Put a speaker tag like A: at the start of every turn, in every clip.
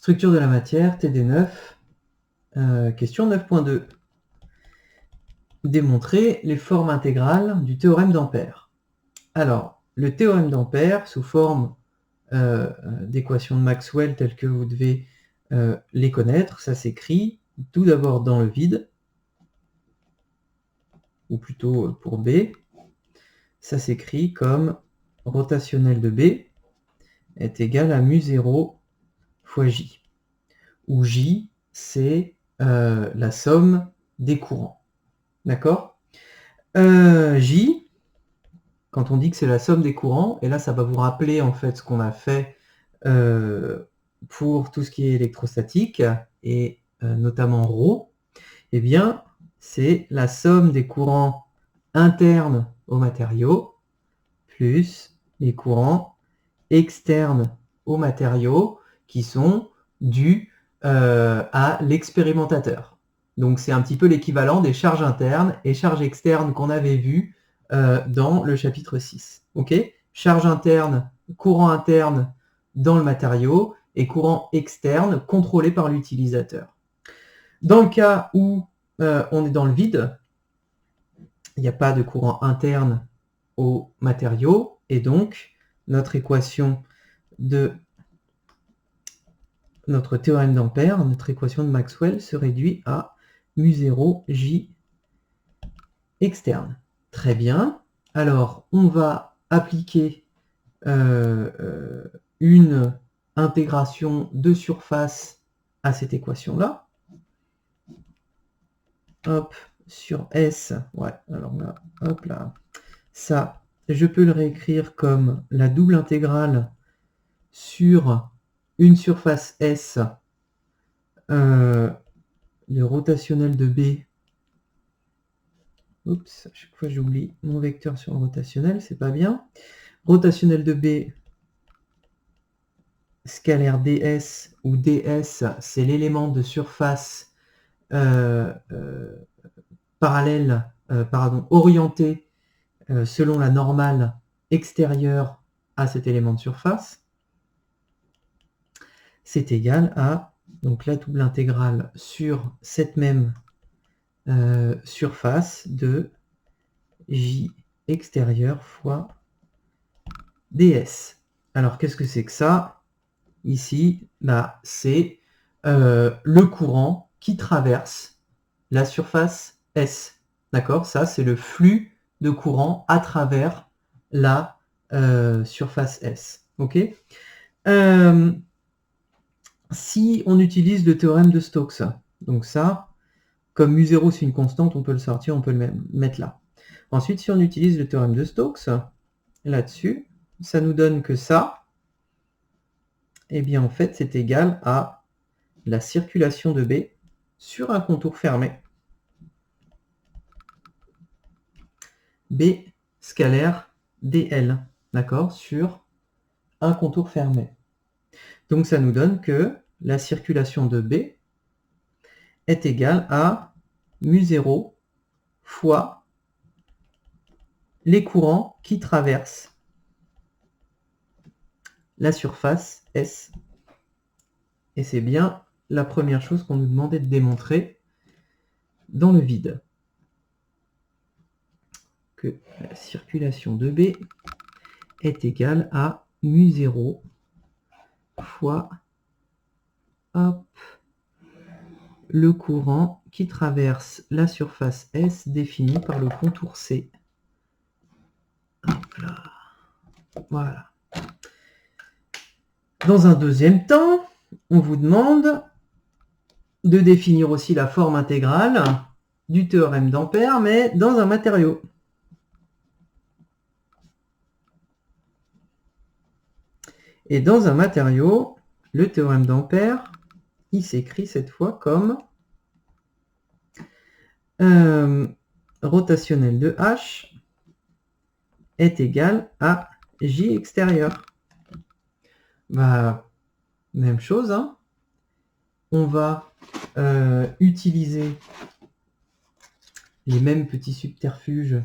A: Structure de la matière, TD9, question 9.2. Démontrer les formes intégrales du théorème d'Ampère. Alors, le théorème d'Ampère, sous forme d'équations de Maxwell telles que vous devez les connaître, ça s'écrit tout d'abord dans le vide, ou plutôt pour B, ça s'écrit comme rotationnel de B est égal à mu0 fois J, où J, c'est la somme des courants. D'accord? J, quand on dit que c'est la somme des courants, et là ça va vous rappeler en fait ce qu'on a fait pour tout ce qui est électrostatique, et notamment ρ, eh bien c'est la somme des courants internes au matériau plus les courants externes au matériau qui sont dus à l'expérimentateur. Donc c'est un petit peu l'équivalent des charges internes et charges externes qu'on avait vues dans le chapitre 6. Okay, charge interne, courant interne dans le matériau et courant externe contrôlé par l'utilisateur. Dans le cas où on est dans le vide, il n'y a pas de courant interne au matériau, et donc notre équation de notre théorème d'Ampère, notre équation de Maxwell se réduit à mu0 J externe. Très bien. Alors, on va appliquer une intégration de surface à cette équation-là. Hop, sur S. Ouais, alors là, hop là. Ça, je peux le réécrire comme la double intégrale sur une surface S le rotationnel de B. Oups, à chaque fois j'oublie mon vecteur sur le rotationnel, c'est pas bien. Rotationnel de B scalaire ds, où ds c'est l'élément de surface parallèle, orienté selon la normale extérieure à cet élément de surface. C'est égal à donc la double intégrale sur cette même surface de J extérieur fois ds. Alors qu'est-ce que c'est que ça? Ici, bah, c'est le courant qui traverse la surface S. D'accord? Ça, c'est le flux de courant à travers la surface S. Ok? Si on utilise le théorème de Stokes, donc ça, comme mu0 c'est une constante, on peut le sortir, on peut le mettre là. Ensuite, si on utilise le théorème de Stokes, là-dessus, ça nous donne que ça, eh bien en fait, c'est égal à la circulation de B sur un contour fermé. B scalaire dl, d'accord, sur un contour fermé. Donc ça nous donne que la circulation de B est égale à mu0 fois les courants qui traversent la surface S. Et c'est bien la première chose qu'on nous demandait de démontrer dans le vide. Que la circulation de B est égale à mu0 fois hop, le courant qui traverse la surface S définie par le contour C. Hop là. Voilà. Dans un deuxième temps, on vous demande de définir aussi la forme intégrale du théorème d'Ampère, mais dans un matériau. Et dans un matériau, le théorème d'Ampère, il s'écrit cette fois comme rotationnel de H est égal à J extérieur. Bah, même chose, hein. On va utiliser les mêmes petits subterfuges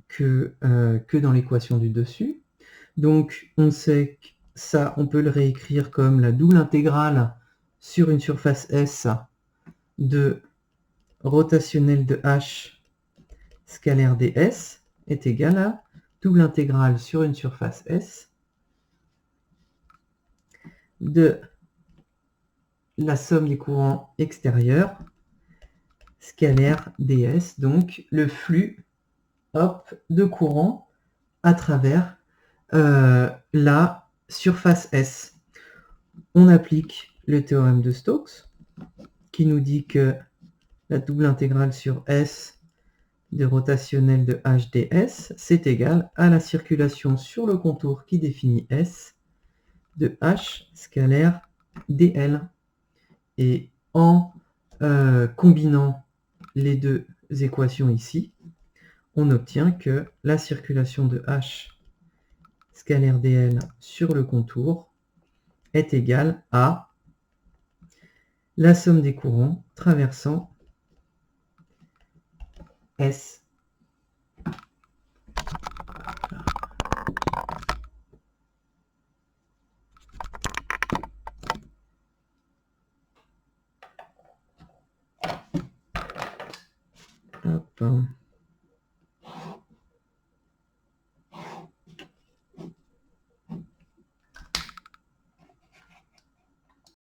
A: que dans l'équation du dessus. Donc, on sait ça, on peut le réécrire comme la double intégrale sur une surface S de rotationnel de H scalaire ds est égal à double intégrale sur une surface S de la somme des courants extérieurs scalaire ds, donc le flux de courant à travers la surface S. On applique le théorème de Stokes qui nous dit que la double intégrale sur S de rotationnel de H ds, c'est égal à la circulation sur le contour qui définit S de H scalaire dl. Et en combinant les deux équations ici, on obtient que la circulation de H scalaire dl sur le contour est égale à la somme des courants traversant S. Hop.